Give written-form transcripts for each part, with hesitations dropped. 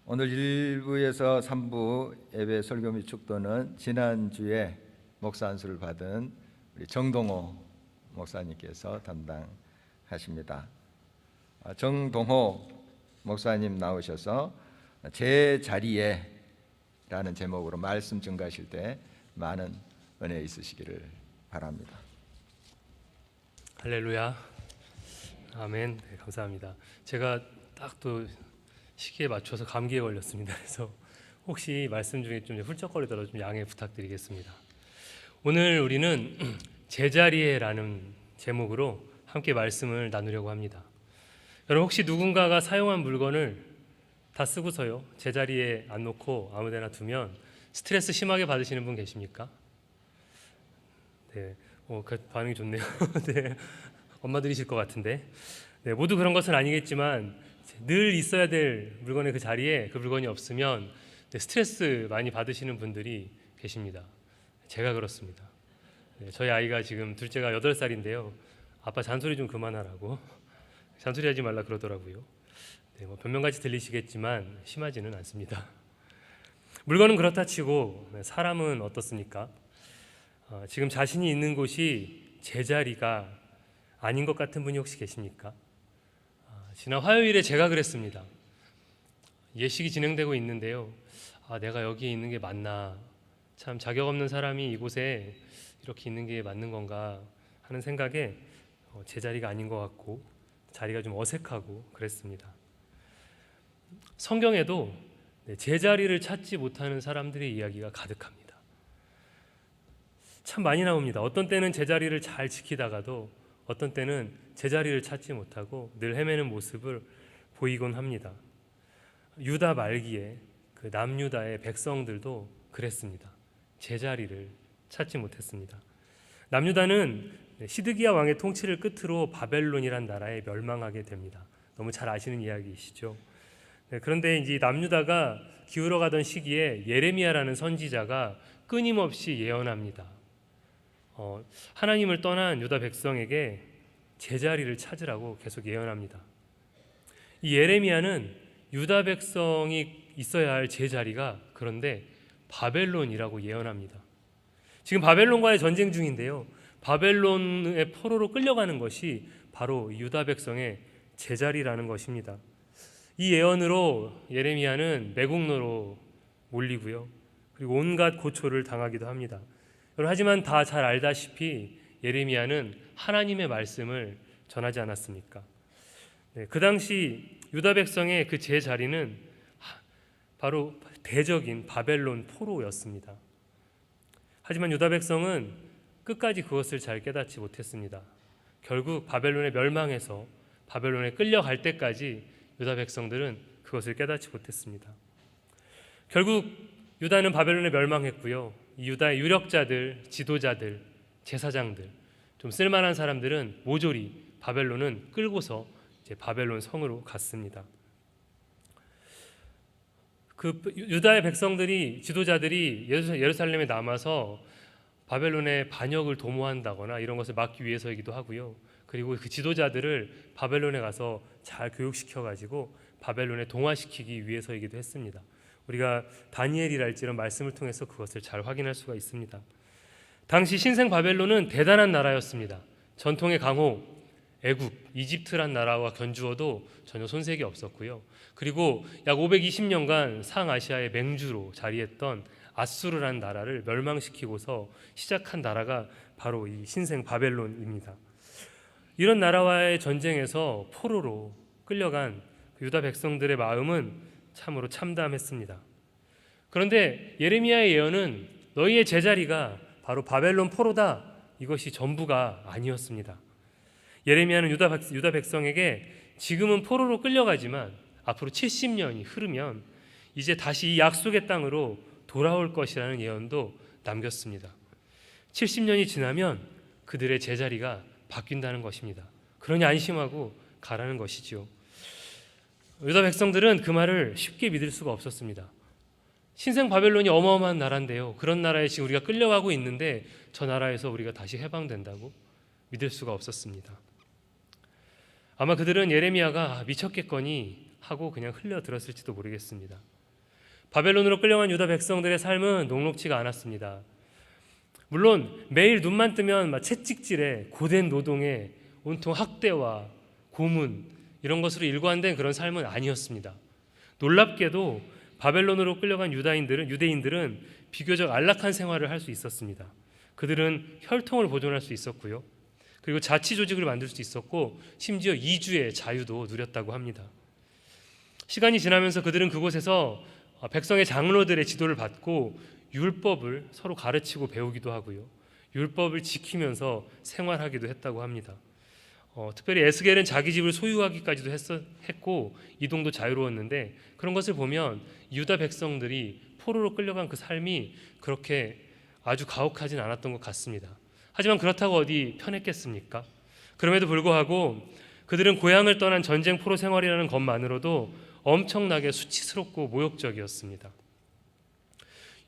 오늘 1부에서 3부 예배 설교 및 축도는 지난주에 목사 안수를 받은 우리 정동호 목사님께서 담당하십니다. 정동호 목사님 나오셔서 제 자리에 라는 제목으로 말씀 증거하실 때 많은 은혜 있으시기를 바랍니다. 할렐루야, 아멘. 네, 감사합니다. 제가 딱 또 시기에 맞춰서 감기에 걸렸습니다. 그래서 혹시 말씀 중에 좀 훌쩍거리더라도 좀 양해 부탁드리겠습니다. 오늘 우리는 제자리에라는 제목으로 함께 말씀을 나누려고 합니다. 여러분, 혹시 누군가가 사용한 물건을 다 쓰고서요 제자리에 안 놓고 아무데나 두면 스트레스 심하게 받으시는 분 계십니까? 네, 그 반응이 좋네요. 네, 엄마들이실 것 같은데. 네, 모두 그런 것은 아니겠지만 늘 있어야 될 물건의 그 자리에 그 물건이 없으면 스트레스 많이 받으시는 분들이 계십니다. 제가 그렇습니다. 네, 저희 아이가 지금 둘째가 8살인데요. 아빠 잔소리 좀 그만하라고, 잔소리하지 말라 그러더라고요. 네, 변명같이 들리시겠지만 심하지는 않습니다. 물건은 그렇다 치고 사람은 어떻습니까? 지금 자신이 있는 곳이 제자리가 아닌 것 같은 분이 혹시 계십니까? 지난 화요일에 제가 그랬습니다. 예식이 진행되고 있는데요. 내가 여기에 있는 게 맞나? 참 자격 없는 사람이 이곳에 이렇게 있는 게 맞는 건가 하는 생각에 제자리가 아닌 것 같고 자리가 좀 어색하고 그랬습니다. 성경에도 제자리를 찾지 못하는 사람들의 이야기가 가득합니다. 참 많이 나옵니다. 어떤 때는 제자리를 잘 지키다가도 어떤 때는 제자리를 찾지 못하고 늘 헤매는 모습을 보이곤 합니다. 유다 말기에 그 남유다의 백성들도 그랬습니다. 제자리를 찾지 못했습니다. 남유다는 시드기야 왕의 통치를 끝으로 바벨론이란 나라에 멸망하게 됩니다. 너무 잘 아시는 이야기이시죠. 그런데 이제 남유다가 기울어가던 시기에 예레미야라는 선지자가 끊임없이 예언합니다. 하나님을 떠난 유다 백성에게 제자리를 찾으라고 계속 예언합니다. 이 예레미야는 유다 백성이 있어야 할 제자리가 그런데 바벨론이라고 예언합니다. 지금 바벨론과의 전쟁 중인데요. 바벨론의 포로로 끌려가는 것이 바로 유다 백성의 제자리라는 것입니다. 이 예언으로 예레미야는 매국노로 몰리고요. 그리고 온갖 고초를 당하기도 합니다. 하지만 다 잘 알다시피 예레미야는 하나님의 말씀을 전하지 않았습니까? 그 당시 유다 백성의 그 제자리는 바로 대적인 바벨론 포로였습니다. 하지만 유다 백성은 끝까지 그것을 잘 깨닫지 못했습니다. 결국 바벨론에 멸망해서 바벨론에 끌려갈 때까지 유다 백성들은 그것을 깨닫지 못했습니다. 결국 유다는 바벨론에 멸망했고요. 이 유다의 유력자들, 지도자들, 제사장들, 좀 쓸만한 사람들은 모조리 바벨론은 끌고서 이제 바벨론 성으로 갔습니다. 그 유다의 백성들이, 지도자들이 예루살렘에 남아서 바벨론의 반역을 도모한다거나 이런 것을 막기 위해서이기도 하고요. 그리고 그 지도자들을 바벨론에 가서 잘 교육시켜가지고 바벨론에 동화시키기 위해서이기도 했습니다. 우리가 다니엘이랄지 이런 말씀을 통해서 그것을 잘 확인할 수가 있습니다. 당시 신생 바벨론은 대단한 나라였습니다. 전통의 강호, 애굽, 이집트란 나라와 견주어도 전혀 손색이 없었고요. 그리고 약 520년간 상아시아의 맹주로 자리했던 아수르라는 나라를 멸망시키고서 시작한 나라가 바로 이 신생 바벨론입니다. 이런 나라와의 전쟁에서 포로로 끌려간 유다 백성들의 마음은 참으로 참담했습니다. 그런데 예레미야의 예언은 너희의 제자리가 바로 바벨론 포로다, 이것이 전부가 아니었습니다. 예레미야는 유다 백성에게 지금은 포로로 끌려가지만 앞으로 70년이 흐르면 이제 다시 이 약속의 땅으로 돌아올 것이라는 예언도 남겼습니다. 70년이 지나면 그들의 제자리가 바뀐다는 것입니다. 그러니 안심하고 가라는 것이지요. 유다 백성들은 그 말을 쉽게 믿을 수가 없었습니다. 신생 바벨론이 어마어마한 나라인데요. 그런 나라에 지금 우리가 끌려가고 있는데 저 나라에서 우리가 다시 해방된다고 믿을 수가 없었습니다. 아마 그들은 예레미야가 미쳤겠거니 하고 그냥 흘려들었을지도 모르겠습니다. 바벨론으로 끌려간 유다 백성들의 삶은 녹록지가 않았습니다. 물론 매일 눈만 뜨면 막 채찍질에 고된 노동에 온통 학대와 고문 이런 것으로 일관된 그런 삶은 아니었습니다. 놀랍게도 바벨론으로 끌려간 유대인들은 비교적 안락한 생활을 할 수 있었습니다. 그들은 혈통을 보존할 수 있었고요. 그리고 자치 조직을 만들 수 있었고 심지어 이주의 자유도 누렸다고 합니다. 시간이 지나면서 그들은 그곳에서 백성의 장로들의 지도를 받고 율법을 서로 가르치고 배우기도 하고요. 율법을 지키면서 생활하기도 했다고 합니다. 특별히 에스겔은 자기 집을 소유하기까지도 했고 이동도 자유로웠는데 그런 것을 보면 유다 백성들이 포로로 끌려간 그 삶이 그렇게 아주 가혹하진 않았던 것 같습니다. 하지만 그렇다고 어디 편했겠습니까? 그럼에도 불구하고 그들은 고향을 떠난 전쟁 포로 생활이라는 것만으로도 엄청나게 수치스럽고 모욕적이었습니다.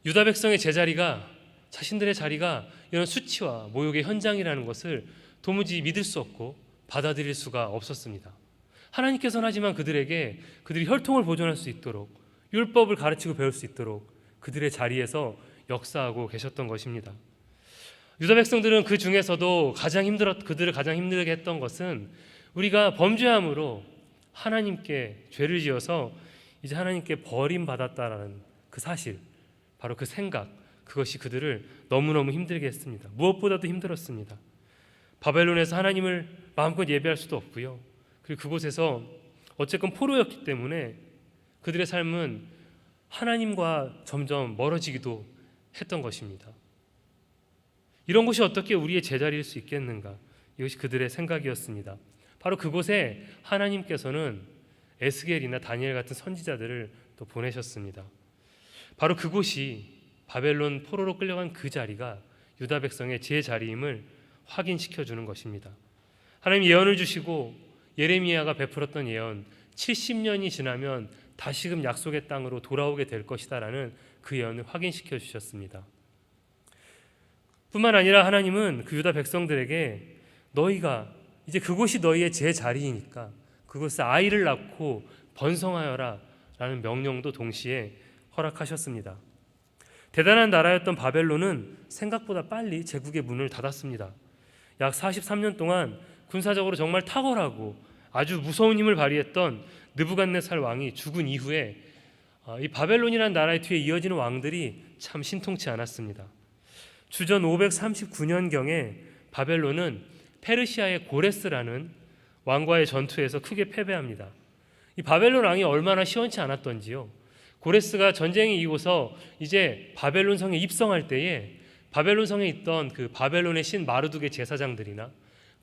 유다 백성의 제자리가 자신들의 자리가 이런 수치와 모욕의 현장이라는 것을 도무지 믿을 수 없고 받아들일 수가 없었습니다. 하나님께서는 하지만 그들에게 그들이 혈통을 보존할 수 있도록 율법을 가르치고 배울 수 있도록 그들의 자리에서 역사하고 계셨던 것입니다. 유다 백성들은 그 중에서도 그들을 가장 힘들게 했던 것은 우리가 범죄함으로 하나님께 죄를 지어서 이제 하나님께 버림받았다라는 그 사실, 바로 그 생각, 그것이 그들을 너무너무 힘들게 했습니다. 무엇보다도 힘들었습니다. 바벨론에서 하나님을 마음껏 예배할 수도 없고요. 그리고 그곳에서 어쨌건 포로였기 때문에 그들의 삶은 하나님과 점점 멀어지기도 했던 것입니다. 이런 곳이 어떻게 우리의 제자리일 수 있겠는가? 이것이 그들의 생각이었습니다. 바로 그곳에 하나님께서는 에스겔이나 다니엘 같은 선지자들을 또 보내셨습니다. 바로 그곳이 바벨론 포로로 끌려간 그 자리가 유다 백성의 제자리임을 확인시켜주는 것입니다. 하나님 예언을 주시고 예레미야가 베풀었던 예언 70년이 지나면 다시금 약속의 땅으로 돌아오게 될 것이다라는 그 예언을 확인시켜 주셨습니다. 뿐만 아니라 하나님은 그 유다 백성들에게 너희가 이제 그곳이 너희의 제자리이니까 그곳에 아이를 낳고 번성하여라 라는 명령도 동시에 허락하셨습니다. 대단한 나라였던 바벨론은 생각보다 빨리 제국의 문을 닫았습니다. 약 43년 동안 군사적으로 정말 탁월하고 아주 무서운 힘을 발휘했던 느부갓네살 왕이 죽은 이후에 이 바벨론이라는 나라의 뒤에 이어지는 왕들이 참 신통치 않았습니다. 주전 539년경에 바벨론은 페르시아의 고레스라는 왕과의 전투에서 크게 패배합니다. 이 바벨론 왕이 얼마나 시원치 않았던지요. 고레스가 전쟁이 이기고서 이제 바벨론 성에 입성할 때에 바벨론 성에 있던 그 바벨론의 신 마르둑의 제사장들이나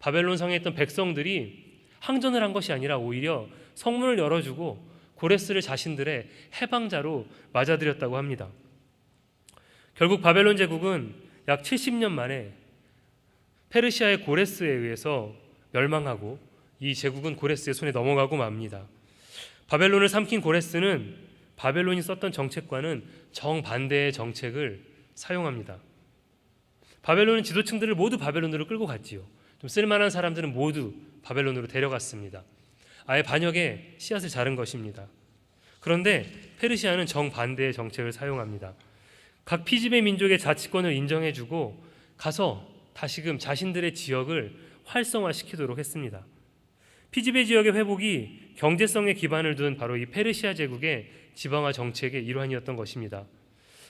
바벨론 성에 있던 백성들이 항전을 한 것이 아니라 오히려 성문을 열어주고 고레스를 자신들의 해방자로 맞아들였다고 합니다. 결국 바벨론 제국은 약 70년 만에 페르시아의 고레스에 의해서 멸망하고 이 제국은 고레스의 손에 넘어가고 맙니다. 바벨론을 삼킨 고레스는 바벨론이 썼던 정책과는 정반대의 정책을 사용합니다. 바벨론은 지도층들을 모두 바벨론으로 끌고 갔지요. 좀 쓸만한 사람들은 모두 바벨론으로 데려갔습니다. 아예 반역의 씨앗을 자른 것입니다. 그런데 페르시아는 정반대의 정책을 사용합니다. 각 피지배 민족의 자치권을 인정해주고 가서 다시금 자신들의 지역을 활성화시키도록 했습니다. 피지배 지역의 회복이 경제성에 기반을 둔 바로 이 페르시아 제국의 지방화 정책의 일환이었던 것입니다.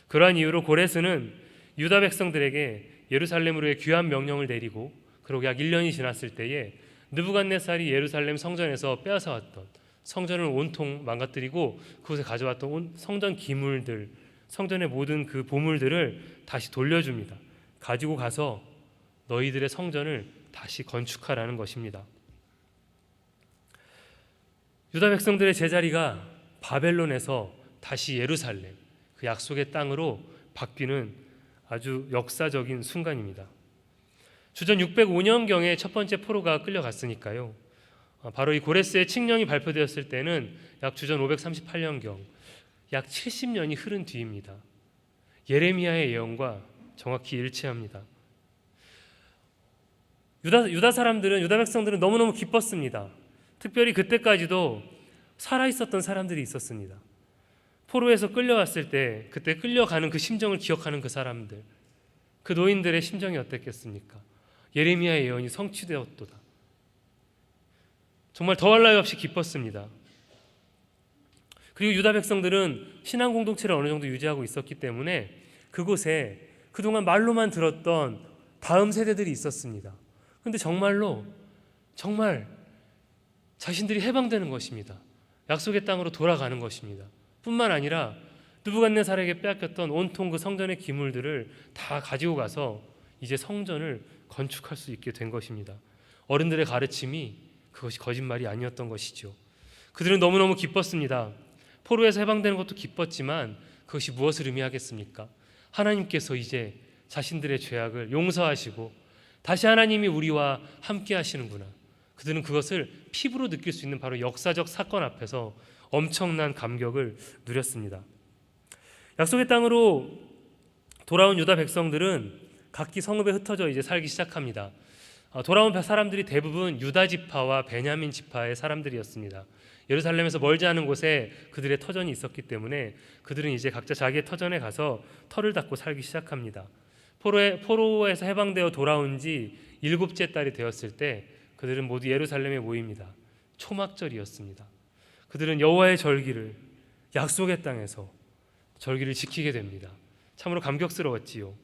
그러한 이유로 고레스는 유다 백성들에게 예루살렘으로의 귀환 명령을 내리고 그러고 약 1년이 지났을 때에 느부갓네살이 예루살렘 성전에서 빼앗아왔던 성전을 온통 망가뜨리고 그곳에 가져왔던 성전 기물들, 성전의 모든 그 보물들을 다시 돌려줍니다. 가지고 가서 너희들의 성전을 다시 건축하라는 것입니다. 유다 백성들의 제자리가 바벨론에서 다시 예루살렘, 그 약속의 땅으로 바뀌는 아주 역사적인 순간입니다. 주전 605년경에 첫 번째 포로가 끌려갔으니까요. 바로 이 고레스의 칙령이 발표되었을 때는 약 주전 538년경, 약 70년이 흐른 뒤입니다. 예레미야의 예언과 정확히 일치합니다. 유다 백성들은 너무너무 기뻤습니다. 특별히 그때까지도 살아 있었던 사람들이 있었습니다. 포로에서 끌려왔을 때 그때 끌려가는 그 심정을 기억하는 그 사람들, 그 노인들의 심정이 어땠겠습니까? 예레미야의 예언이 성취되었도다. 정말 더할 나위 없이 기뻤습니다. 그리고 유다 백성들은 신앙 공동체를 어느 정도 유지하고 있었기 때문에 그곳에 그동안 말로만 들었던 다음 세대들이 있었습니다. 그런데 정말 자신들이 해방되는 것입니다. 약속의 땅으로 돌아가는 것입니다. 뿐만 아니라 느부갓네살에게 빼앗겼던 온통 그 성전의 기물들을 다 가지고 가서 이제 성전을 건축할 수 있게 된 것입니다. 어른들의 가르침이 그것이 거짓말이 아니었던 것이죠. 그들은 너무너무 기뻤습니다. 포로에서 해방되는 것도 기뻤지만 그것이 무엇을 의미하겠습니까? 하나님께서 이제 자신들의 죄악을 용서하시고 다시 하나님이 우리와 함께 하시는구나. 그들은 그것을 피부로 느낄 수 있는 바로 역사적 사건 앞에서 엄청난 감격을 누렸습니다. 약속의 땅으로 돌아온 유다 백성들은 각기 성읍에 흩어져 이제 살기 시작합니다. 돌아온 사람들이 대부분 유다 지파와 베냐민 지파의 사람들이었습니다. 예루살렘에서 멀지 않은 곳에 그들의 터전이 있었기 때문에 그들은 이제 각자 자기의 터전에 가서 터를 닦고 살기 시작합니다. 포로에서 해방되어 돌아온 지 7째 달이 되었을 때 그들은 모두 예루살렘에 모입니다. 초막절이었습니다. 그들은 여호와의 절기를, 약속의 땅에서 절기를 지키게 됩니다. 참으로 감격스러웠지요.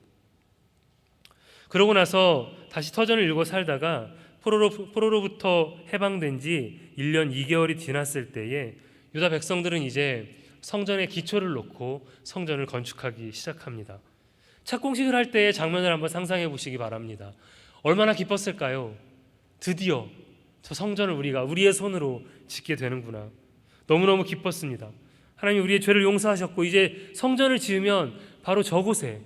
그러고 나서 다시 터전을 이루고 살다가 포로로부터 해방된 지 1년 2개월이 지났을 때에 유다 백성들은 이제 성전의 기초를 놓고 성전을 건축하기 시작합니다. 착공식을 할 때의 장면을 한번 상상해 보시기 바랍니다. 얼마나 기뻤을까요? 드디어 저 성전을 우리가 우리의 손으로 짓게 되는구나. 너무너무 기뻤습니다. 하나님 우리의 죄를 용서하셨고 이제 성전을 지으면 바로 저곳에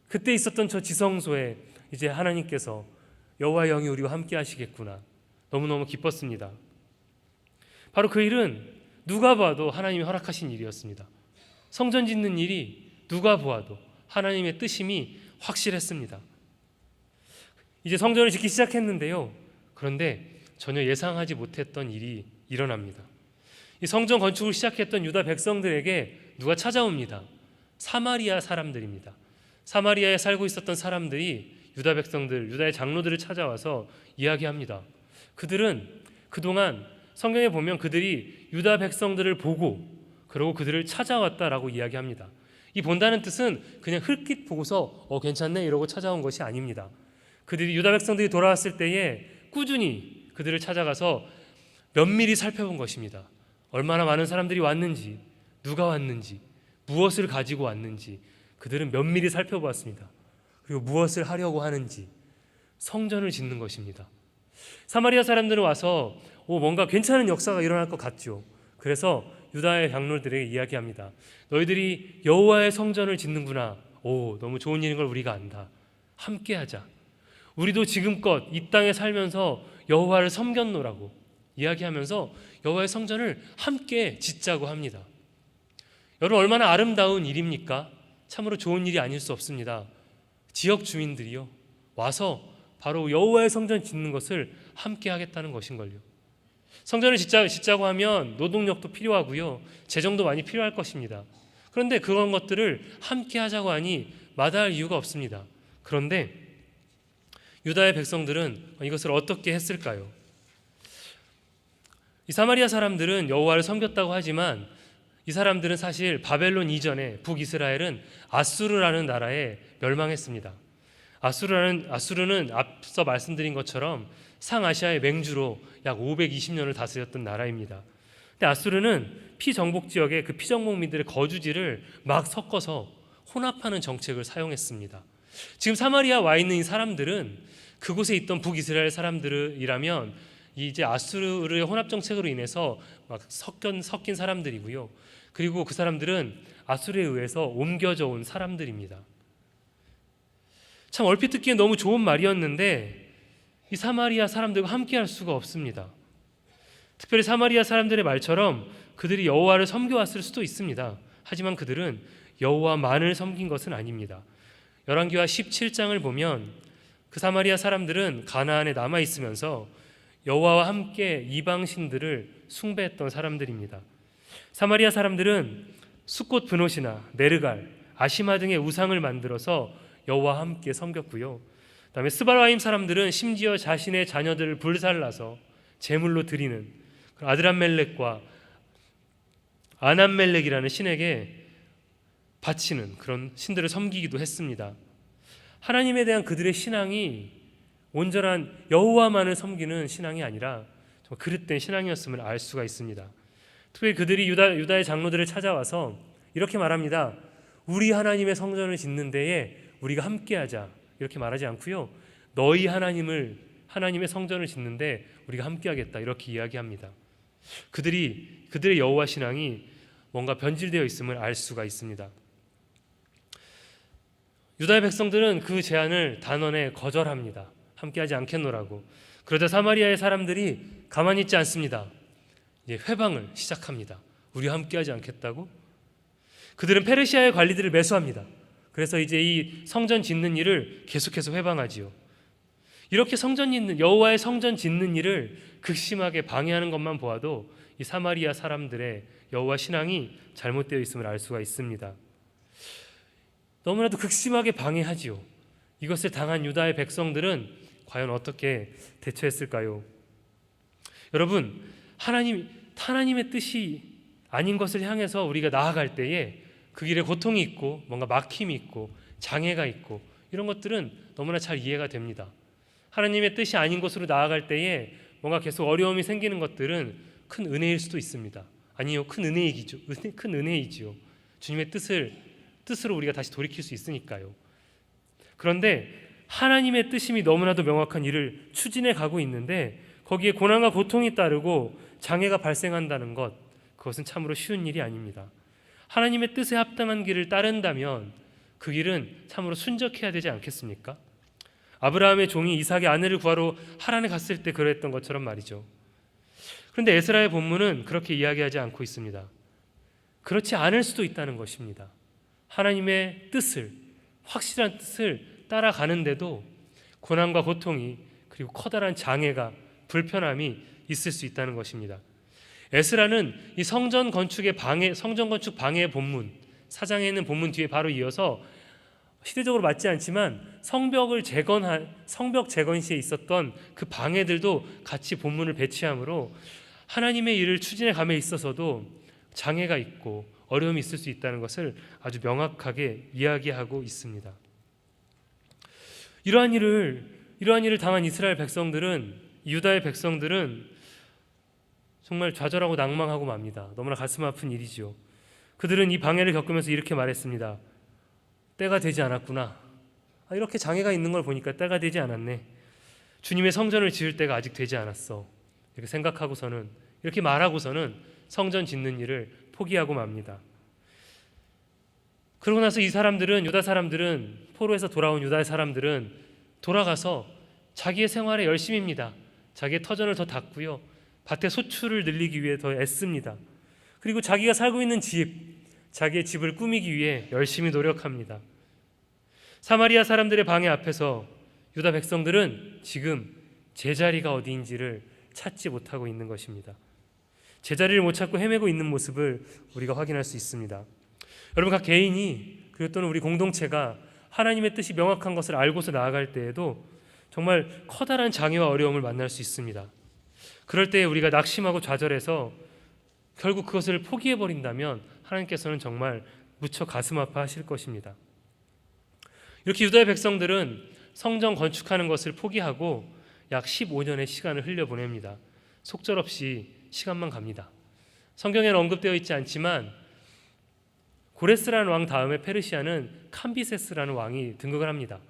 그때 있었던 저 지성소에 이제 하나님께서 여호와의 영이 우리와 함께 하시겠구나. 너무너무 기뻤습니다. 바로 그 일은 누가 봐도 하나님이 허락하신 일이었습니다. 성전 짓는 일이 누가 보아도 하나님의 뜻임이 확실했습니다. 이제 성전을 짓기 시작했는데요. 그런데 전혀 예상하지 못했던 일이 일어납니다. 이 성전 건축을 시작했던 유다 백성들에게 누가 찾아옵니다. 사마리아 사람들입니다. 사마리아에 살고 있었던 사람들이 유다 백성들, 유다의 장로들을 찾아와서 이야기합니다. 그들은 그동안 성경에 보면 그들이 유다 백성들을 보고 그리고 그들을 찾아왔다라고 이야기합니다. 이 본다는 뜻은 그냥 흙깃 보고서 괜찮네 이러고 찾아온 것이 아닙니다. 그들이 유다 백성들이 돌아왔을 때에 꾸준히 그들을 찾아가서 면밀히 살펴본 것입니다. 얼마나 많은 사람들이 왔는지, 누가 왔는지, 무엇을 가지고 왔는지 그들은 면밀히 살펴보았습니다. 그리고 무엇을 하려고 하는지, 성전을 짓는 것입니다. 사마리아 사람들은 와서 뭔가 괜찮은 역사가 일어날 것 같죠. 그래서 유다의 장로들에게 이야기합니다. 너희들이 여호와의 성전을 짓는구나. 너무 좋은 일인 걸 우리가 안다. 함께하자. 우리도 지금껏 이 땅에 살면서 여호와를 섬겼노라고 이야기하면서 여호와의 성전을 함께 짓자고 합니다. 여러분 얼마나 아름다운 일입니까? 참으로 좋은 일이 아닐 수 없습니다. 지역 주민들이요 와서 바로 여호와의 성전 짓는 것을 함께 하겠다는 것인걸요. 성전을 짓자고 하면 노동력도 필요하고요, 재정도 많이 필요할 것입니다. 그런데 그런 것들을 함께 하자고 하니 마다할 이유가 없습니다. 그런데 유다의 백성들은 이것을 어떻게 했을까요? 이 사마리아 사람들은 여호와를 섬겼다고 하지만 이 사람들은 사실 바벨론 이전에 북이스라엘은 아수르라는 나라에 멸망했습니다. 아수르는 앞서 말씀드린 것처럼 상아시아의 맹주로 약 520년을 다스렸던 나라입니다. 근데 아수르는 피정복 지역의 그 피정복민들의 거주지를 막 섞어서 혼합하는 정책을 사용했습니다. 지금 사마리아 와 있는 이 사람들은 그곳에 있던 북이스라엘 사람들이라면 이제 아수르의 혼합 정책으로 인해서 막 섞인 사람들이고요. 그리고 그 사람들은 아수르에 의해서 옮겨져 온 사람들입니다. 참 얼핏 듣기엔 너무 좋은 말이었는데 이 사마리아 사람들과 함께할 수가 없습니다. 특별히 사마리아 사람들의 말처럼 그들이 여호와를 섬겨왔을 수도 있습니다. 하지만 그들은 여호와만을 섬긴 것은 아닙니다. 열왕기하 17장을 보면 그 사마리아 사람들은 가나안에 남아 있으면서 여호와와 함께 이방신들을 숭배했던 사람들입니다. 사마리아 사람들은 숫꽃 브노시나 네르갈, 아시마 등의 우상을 만들어서 여호와와 함께 섬겼고요. 그다음에 스바라임 사람들은 심지어 자신의 자녀들을 불살라서 제물로 드리는 아드람멜렉과 아남멜렉이라는 신에게 바치는 그런 신들을 섬기기도 했습니다. 하나님에 대한 그들의 신앙이 온전한 여호와만을 섬기는 신앙이 아니라 정말 그릇된 신앙이었음을 알 수가 있습니다. 특별히 그들이 유다의 장로들을 찾아와서 이렇게 말합니다. 우리 하나님의 성전을 짓는 데에 우리가 함께하자 이렇게 말하지 않고요. 너희 하나님의 성전을 짓는데 우리가 함께하겠다 이렇게 이야기합니다. 그들의 여호와 신앙이 뭔가 변질되어 있음을 알 수가 있습니다. 유다의 백성들은 그 제안을 단언에 거절합니다. 함께하지 않겠노라고. 그러자 사마리아의 사람들이 가만히 있지 않습니다. 이제 회방을 시작합니다. 우리와 함께하지 않겠다고? 그들은 페르시아의 관리들을 매수합니다. 그래서 이제 이 성전 짓는 일을 계속해서 회방하지요. 이렇게 여호와의 성전 짓는 일을 극심하게 방해하는 것만 보아도 이 사마리아 사람들의 여호와 신앙이 잘못되어 있음을 알 수가 있습니다. 너무나도 극심하게 방해하지요. 이것을 당한 유다의 백성들은 과연 어떻게 대처했을까요? 여러분, 하나님의 뜻이 아닌 것을 향해서 우리가 나아갈 때에 그 길에 고통이 있고 뭔가 막힘이 있고 장애가 있고 이런 것들은 너무나 잘 이해가 됩니다. 하나님의 뜻이 아닌 곳으로 나아갈 때에 뭔가 계속 어려움이 생기는 것들은 큰 은혜일 수도 있습니다. 아니요, 큰 은혜이지요. 주님의 뜻으로 우리가 다시 돌이킬 수 있으니까요. 그런데 하나님의 뜻임이 너무나도 명확한 일을 추진해 가고 있는데 거기에 고난과 고통이 따르고 장애가 발생한다는 것, 그것은 참으로 쉬운 일이 아닙니다. 하나님의 뜻에 합당한 길을 따른다면 그 길은 참으로 순적해야 되지 않겠습니까? 아브라함의 종이 이삭의 아내를 구하러 하란에 갔을 때 그랬던 것처럼 말이죠. 그런데 에스라의 본문은 그렇게 이야기하지 않고 있습니다. 그렇지 않을 수도 있다는 것입니다. 하나님의 확실한 뜻을 따라가는데도 고난과 고통이 그리고 커다란 장애가 불편함이 있을 수 있다는 것입니다. 에스라는 이 성전 건축 방해의 본문 4장에 있는 본문 뒤에 바로 이어서 시대적으로 맞지 않지만 성벽 재건 시에 있었던 그 방해들도 같이 본문을 배치함으로 하나님의 일을 추진해 감에 있어서도 장애가 있고 어려움이 있을 수 있다는 것을 아주 명확하게 이야기하고 있습니다. 이러한 일을 당한 이스라엘 백성들은, 유다의 백성들은 정말 좌절하고 낭망하고 맙니다. 너무나 가슴 아픈 일이지요. 그들은 이 방해를 겪으면서 이렇게 말했습니다. 때가 되지 않았구나. 이렇게 장애가 있는 걸 보니까 때가 되지 않았네. 주님의 성전을 지을 때가 아직 되지 않았어. 이렇게 생각하고서는, 이렇게 말하고서는 성전 짓는 일을 포기하고 맙니다. 그러고 나서 유다 사람들은, 포로에서 돌아온 유다 사람들은 돌아가서 자기의 생활에 열심입니다. 자기의 터전을 더 닦고요, 밭의 소출을 늘리기 위해 더 애씁니다. 그리고 자기가 살고 있는 자기의 집을 꾸미기 위해 열심히 노력합니다. 사마리아 사람들의 방해 앞에서 유다 백성들은 지금 제자리가 어디인지를 찾지 못하고 있는 것입니다. 제자리를 못 찾고 헤매고 있는 모습을 우리가 확인할 수 있습니다. 여러분, 각 개인이 그리고 또는 우리 공동체가 하나님의 뜻이 명확한 것을 알고서 나아갈 때에도 정말 커다란 장애와 어려움을 만날 수 있습니다. 그럴 때 우리가 낙심하고 좌절해서 결국 그것을 포기해버린다면 하나님께서는 정말 무척 가슴 아파하실 것입니다. 이렇게 유다의 백성들은 성전 건축하는 것을 포기하고 약 15년의 시간을 흘려보냅니다. 속절없이 시간만 갑니다. 성경에는 언급되어 있지 않지만 고레스라는 왕 다음에 페르시아는 캄비세스라는 왕이 등극을 합니다.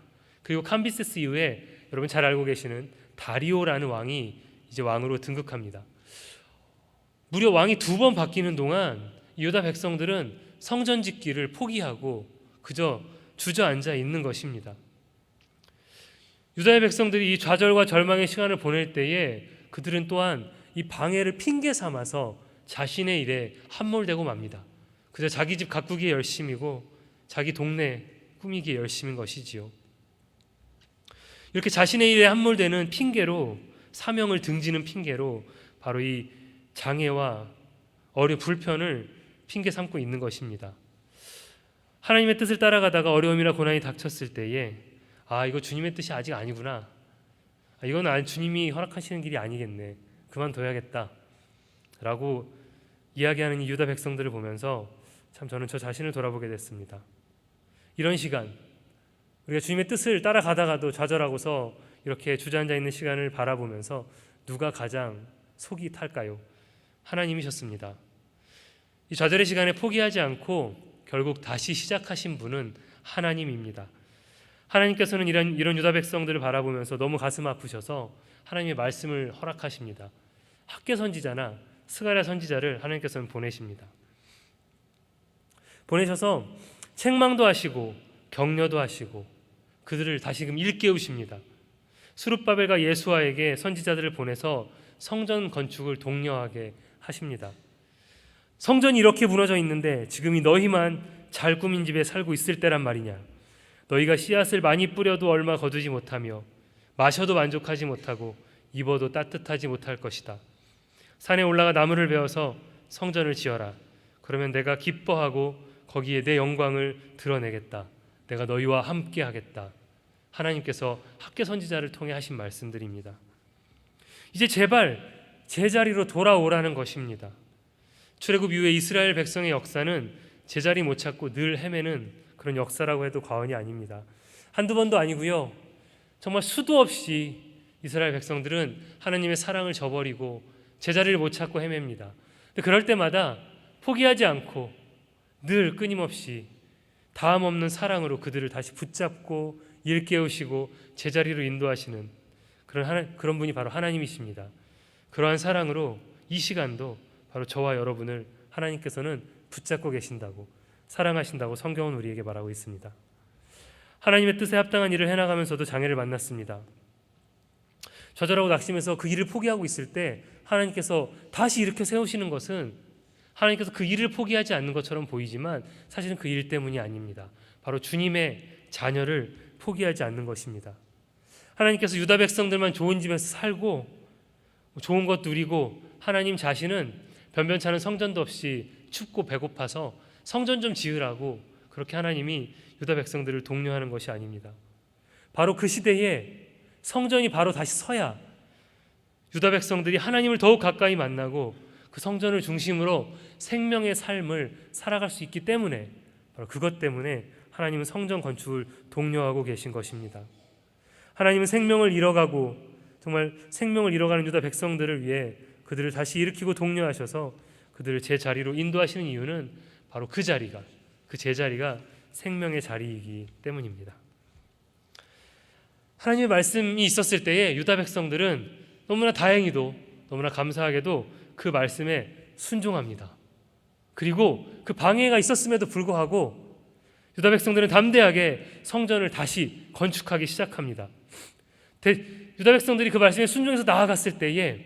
그리고 캄비세스 이후에 여러분 잘 알고 계시는 다리오라는 왕이 이제 왕으로 등극합니다. 무려 왕이 2번 바뀌는 동안 유다 백성들은 성전 짓기를 포기하고 그저 주저앉아 있는 것입니다. 유다의 백성들이 이 좌절과 절망의 시간을 보낼 때에 그들은 또한 이 방해를 핑계 삼아서 자신의 일에 함몰되고 맙니다. 그저 자기 집 가꾸기에 열심이고 자기 동네 꾸미기에 열심인 것이지요. 이렇게 자신의 일에 함몰되는 핑계로 사명을 등지는 핑계로 바로 이 장애와 불편을 핑계 삼고 있는 것입니다. 하나님의 뜻을 따라가다가 어려움이나 고난이 닥쳤을 때에 이거 주님의 뜻이 아직 아니구나, 이건 주님이 허락하시는 길이 아니겠네, 그만둬야겠다 라고 이야기하는 이 유다 백성들을 보면서 참 저는 저 자신을 돌아보게 됐습니다. 이런 시간, 우리가 주님의 뜻을 따라가다가도 좌절하고서 이렇게 주저앉아 있는 시간을 바라보면서 누가 가장 속이 탈까요? 하나님이셨습니다. 이 좌절의 시간에 포기하지 않고 결국 다시 시작하신 분은 하나님입니다. 하나님께서는 이런 유다 백성들을 바라보면서 너무 가슴 아프셔서 하나님의 말씀을 허락하십니다. 학개 선지자나 스가랴 선지자를 하나님께서는 보내십니다. 보내셔서 책망도 하시고 격려도 하시고 그들을 다시금 일깨우십니다. 스룹바벨과 예수아에게 선지자들을 보내서 성전 건축을 독려하게 하십니다. 성전이 이렇게 무너져 있는데 지금이 너희만 잘 꾸민 집에 살고 있을 때란 말이냐. 너희가 씨앗을 많이 뿌려도 얼마 거두지 못하며 마셔도 만족하지 못하고 입어도 따뜻하지 못할 것이다. 산에 올라가 나무를 베어서 성전을 지어라. 그러면 내가 기뻐하고 거기에 내 영광을 드러내겠다. 내가 너희와 함께 하겠다. 하나님께서 학개 선지자를 통해 하신 말씀들입니다. 이제 제발 제자리로 돌아오라는 것입니다. 출애굽 이후에 이스라엘 백성의 역사는 제자리 못 찾고 늘 헤매는 그런 역사라고 해도 과언이 아닙니다. 한두 번도 아니고요, 정말 수도 없이 이스라엘 백성들은 하나님의 사랑을 저버리고 제자리를 못 찾고 헤맵니다. 근데 그럴 때마다 포기하지 않고 늘 끊임없이 다함 없는 사랑으로 그들을 다시 붙잡고 일깨우시고 제자리로 인도하시는 그런 분이 바로 하나님이십니다. 그러한 사랑으로 이 시간도 바로 저와 여러분을 하나님께서는 붙잡고 계신다고, 사랑하신다고 성경은 우리에게 말하고 있습니다. 하나님의 뜻에 합당한 일을 해나가면서도 장애를 만났습니다. 좌절하고 낙심해서 그 일을 포기하고 있을 때 하나님께서 다시 일으켜 세우시는 것은 하나님께서 그 일을 포기하지 않는 것처럼 보이지만 사실은 그 일 때문이 아닙니다. 바로 주님의 자녀를 포기하지 않는 것입니다. 하나님께서 유다 백성들만 좋은 집에서 살고 좋은 것 누리고 하나님 자신은 변변찮은 성전도 없이 춥고 배고파서 성전 좀 지으라고 그렇게 하나님이 유다 백성들을 독려하는 것이 아닙니다. 바로 그 시대에 성전이 바로 다시 서야 유다 백성들이 하나님을 더욱 가까이 만나고 그 성전을 중심으로 생명의 삶을 살아갈 수 있기 때문에, 바로 그것 때문에 하나님은 성전 건축을 독려하고 계신 것입니다. 하나님은 생명을 잃어가고 정말 생명을 잃어가는 유다 백성들을 위해 그들을 다시 일으키고 독려하셔서 그들을 제자리로 인도하시는 이유는 바로 그 자리가, 그 제자리가 생명의 자리이기 때문입니다. 하나님의 말씀이 있었을 때에 유다 백성들은 너무나 다행히도, 너무나 감사하게도 그 말씀에 순종합니다. 그리고 그 방해가 있었음에도 불구하고 유다 백성들은 담대하게 성전을 다시 건축하기 시작합니다. 유다 백성들이 그 말씀에 순종해서 나아갔을 때에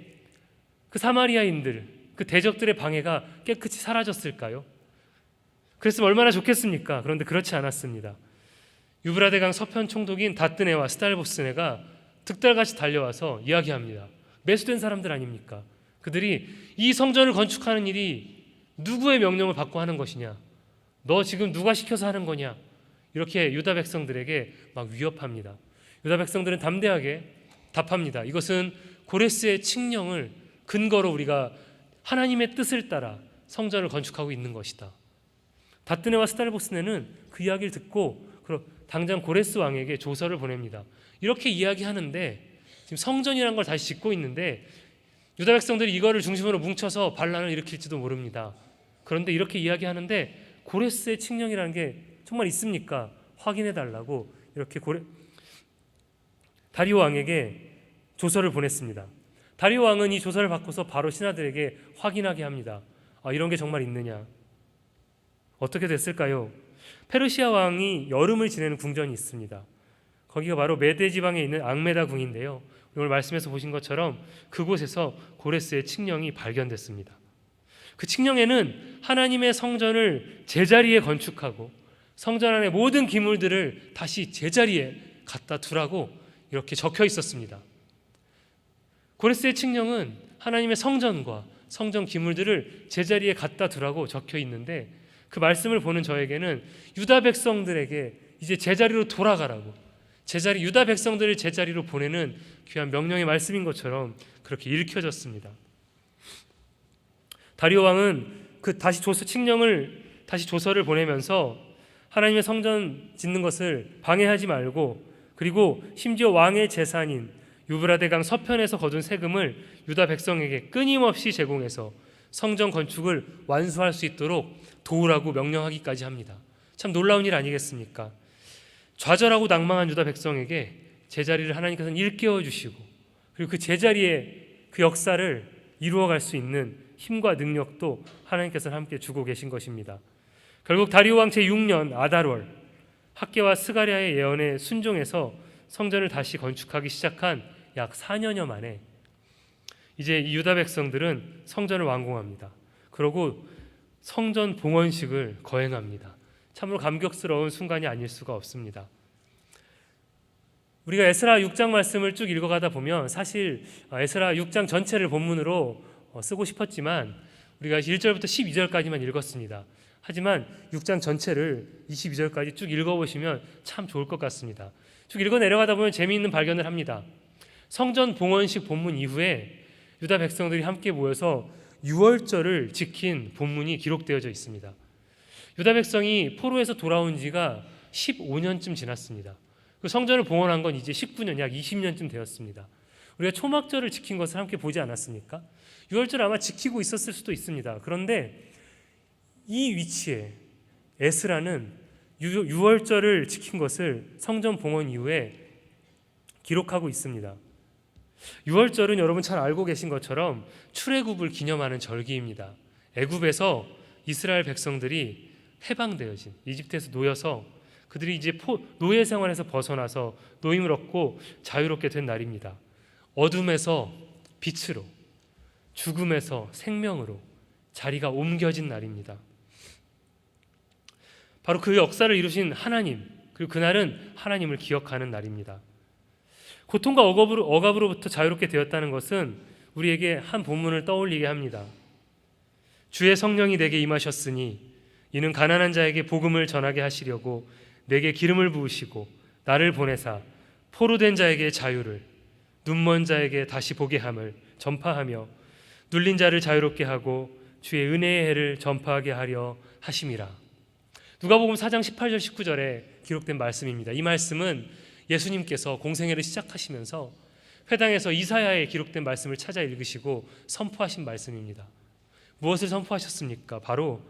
그 사마리아인들, 그 대적들의 방해가 깨끗이 사라졌을까요? 그랬으면 얼마나 좋겠습니까? 그런데 그렇지 않았습니다. 유브라데강 서편 총독인 다뜨네와 스달보스네가 득달같이 달려와서 이야기합니다. 매수된 사람들 아닙니까? 그들이 이 성전을 건축하는 일이 누구의 명령을 받고 하는 것이냐? 너 지금 누가 시켜서 하는 거냐? 이렇게 유다 백성들에게 막 위협합니다. 유다 백성들은 담대하게 답합니다. 이것은 고레스의 칙령을 근거로 우리가 하나님의 뜻을 따라 성전을 건축하고 있는 것이다. 다뜨네와 스달보스네는 그 이야기를 듣고 당장 고레스 왕에게 조서를 보냅니다. 이렇게 이야기하는데 지금 성전이라는 걸 다시 짓고 있는데 유다 백성들이 이거를 중심으로 뭉쳐서 반란을 일으킬지도 모릅니다. 그런데 이렇게 이야기하는데 고레스의 칙령이라는 게 정말 있습니까? 확인해 달라고 이렇게 다리오 왕에게 조서를 보냈습니다. 다리오 왕은 이 조서를 받고서 바로 신하들에게 확인하게 합니다. 이런 게 정말 있느냐? 어떻게 됐을까요? 페르시아 왕이 여름을 지내는 궁전이 있습니다. 거기가 바로 메데 지방에 있는 앙메다 궁인데요. 오늘 말씀에서 보신 것처럼 그곳에서 고레스의 칙령이 발견됐습니다. 그 칙령에는 하나님의 성전을 제자리에 건축하고 성전 안의 모든 기물들을 다시 제자리에 갖다 두라고 이렇게 적혀 있었습니다. 고레스의 칙령은 하나님의 성전과 성전 기물들을 제자리에 갖다 두라고 적혀 있는데, 그 말씀을 보는 저에게는 유다 백성들에게 이제 제자리로 돌아가라고, 유다 백성들을 제자리로 보내는 귀한 명령의 말씀인 것처럼 그렇게 읽혀졌습니다. 다리오 왕은 그 다시 조서를 보내면서 하나님의 성전 짓는 것을 방해하지 말고, 그리고 심지어 왕의 재산인 유브라데 강 서편에서 거둔 세금을 유다 백성에게 끊임없이 제공해서 성전 건축을 완수할 수 있도록 도우라고 명령하기까지 합니다. 참 놀라운 일 아니겠습니까? 좌절하고 낭망한 유다 백성에게 제자리를 하나님께서는 일깨워 주시고, 그리고 그 제자리에 그 역사를 이루어갈 수 있는 힘과 능력도 하나님께서는 함께 주고 계신 것입니다. 결국 다리오 왕 제6년 아달월, 학개와 스가랴의 예언에 순종해서 성전을 다시 건축하기 시작한 약 4년여 만에 이제 이 유다 백성들은 성전을 완공합니다. 그리고 성전 봉헌식을 거행합니다. 참으로 감격스러운 순간이 아닐 수가 없습니다. 우리가 에스라 6장 말씀을 쭉 읽어가다 보면 사실 에스라 6장 전체를 본문으로 쓰고 싶었지만 우리가 1절부터 12절까지만 읽었습니다. 하지만 6장 전체를 22절까지 쭉 읽어보시면 참 좋을 것 같습니다. 쭉 읽어 내려가다 보면 재미있는 발견을 합니다. 성전 봉헌식 본문 이후에 유다 백성들이 함께 모여서 유월절을 지킨 본문이 기록되어져 있습니다. 유다 백성이 포로에서 돌아온 지가 15년쯤 지났습니다. 그 성전을 봉헌한 건 이제 19년, 약 20년쯤 되었습니다. 우리가 초막절을 지킨 것을 함께 보지 않았습니까? 유월절 아마 지키고 있었을 수도 있습니다. 그런데 이 위치에 에스라는 유월절을 지킨 것을 성전 봉헌 이후에 기록하고 있습니다. 유월절은 여러분 잘 알고 계신 것처럼 출애굽을 기념하는 절기입니다. 애굽에서 이스라엘 백성들이 해방되어진, 이집트에서 놓여서 그들이 이제 노예 생활에서 벗어나서 노임을 얻고 자유롭게 된 날입니다. 어둠에서 빛으로, 죽음에서 생명으로 자리가 옮겨진 날입니다. 바로 그 역사를 이루신 하나님, 그리고 그날은 하나님을 기억하는 날입니다. 고통과 억압으로부터 자유롭게 되었다는 것은 우리에게 한 본문을 떠올리게 합니다. 주의 성령이 내게 임하셨으니 이는 가난한 자에게 복음을 전하게 하시려고 내게 기름을 부으시고 나를 보내사 포로된 자에게 자유를, 눈먼 자에게 다시 보게 함을 전파하며 눌린 자를 자유롭게 하고 주의 은혜의 해를 전파하게 하려 하심이라. 누가복음 4장 18절 19절에 기록된 말씀입니다. 이 말씀은 예수님께서 공생애를 시작하시면서 회당에서 이사야에 기록된 말씀을 찾아 읽으시고 선포하신 말씀입니다. 무엇을 선포하셨습니까? 바로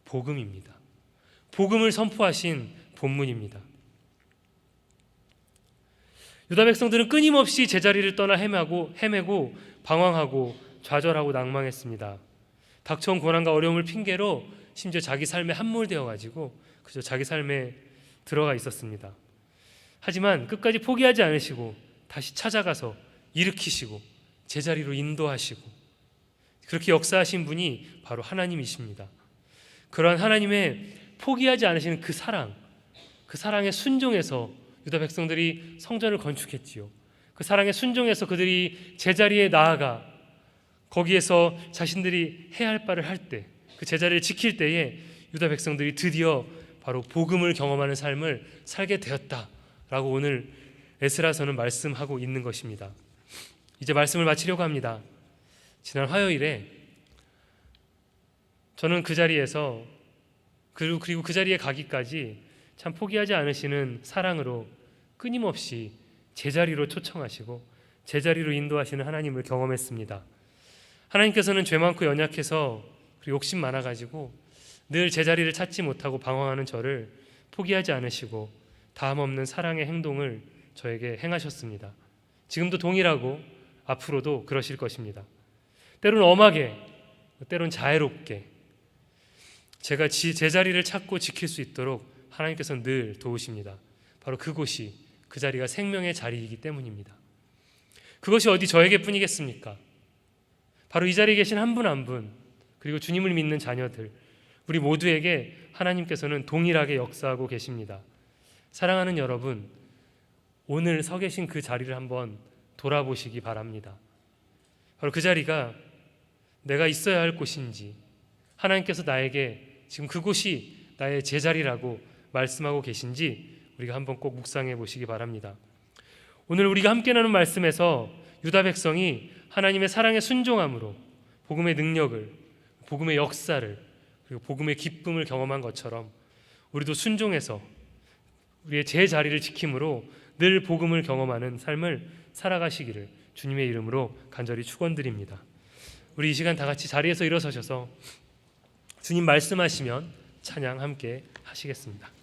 복음입니다. 복음을 선포하신 본문입니다. 유다 백성들은 끊임없이 제자리를 떠나 헤매고 방황하고 좌절하고 낭망했습니다. 닥쳐온 고난과 어려움을 핑계로 심지어 자기 삶에 함몰되어 가지고 그저 자기 삶에 들어가 있었습니다. 하지만 끝까지 포기하지 않으시고 다시 찾아가서 일으키시고 제자리로 인도하시고 그렇게 역사하신 분이 바로 하나님이십니다. 그러한 하나님의 포기하지 않으시는 그 사랑에 순종해서 유다 백성들이 성전을 건축했지요. 그 사랑에 순종해서 그들이 제자리에 나아가 거기에서 자신들이 해야 할 바를 할 때, 그 제자리를 지킬 때에 유다 백성들이 드디어 바로 복음을 경험하는 삶을 살게 되었다라고 오늘 에스라서는 말씀하고 있는 것입니다. 이제 말씀을 마치려고 합니다. 지난 화요일에 저는 그 자리에서 그리고 그 자리에 가기까지 참 포기하지 않으시는 사랑으로 끊임없이 제자리로 초청하시고 제자리로 인도하시는 하나님을 경험했습니다. 하나님께서는 죄 많고 연약해서 그리고 욕심 많아가지고 늘 제자리를 찾지 못하고 방황하는 저를 포기하지 않으시고 다함 없는 사랑의 행동을 저에게 행하셨습니다. 지금도 동일하고 앞으로도 그러실 것입니다. 때론 엄하게, 때론 자애롭게 제가 제자리를 찾고 지킬 수 있도록 하나님께서는 늘 도우십니다. 바로 그곳이, 그 자리가 생명의 자리이기 때문입니다. 그것이 어디 저에게뿐이겠습니까? 바로 이 자리에 계신 한 분 한 분, 그리고 주님을 믿는 자녀들, 우리 모두에게 하나님께서는 동일하게 역사하고 계십니다. 사랑하는 여러분, 오늘 서 계신 그 자리를 한번 돌아보시기 바랍니다. 바로 그 자리가 내가 있어야 할 곳인지, 하나님께서 나에게 지금 그곳이 나의 제자리라고 말씀하고 계신지 우리가 한번 꼭 묵상해 보시기 바랍니다. 오늘 우리가 함께 나눈 말씀에서 유다 백성이 하나님의 사랑의 순종함으로 복음의 능력을, 복음의 역사를, 그리고 복음의 기쁨을 경험한 것처럼 우리도 순종해서 우리의 제자리를 지킴으로 늘 복음을 경험하는 삶을 살아가시기를 주님의 이름으로 간절히 축원드립니다. 우리 이 시간 다 같이 자리에서 일어서셔서 주님 말씀하시면 찬양 함께 하시겠습니다.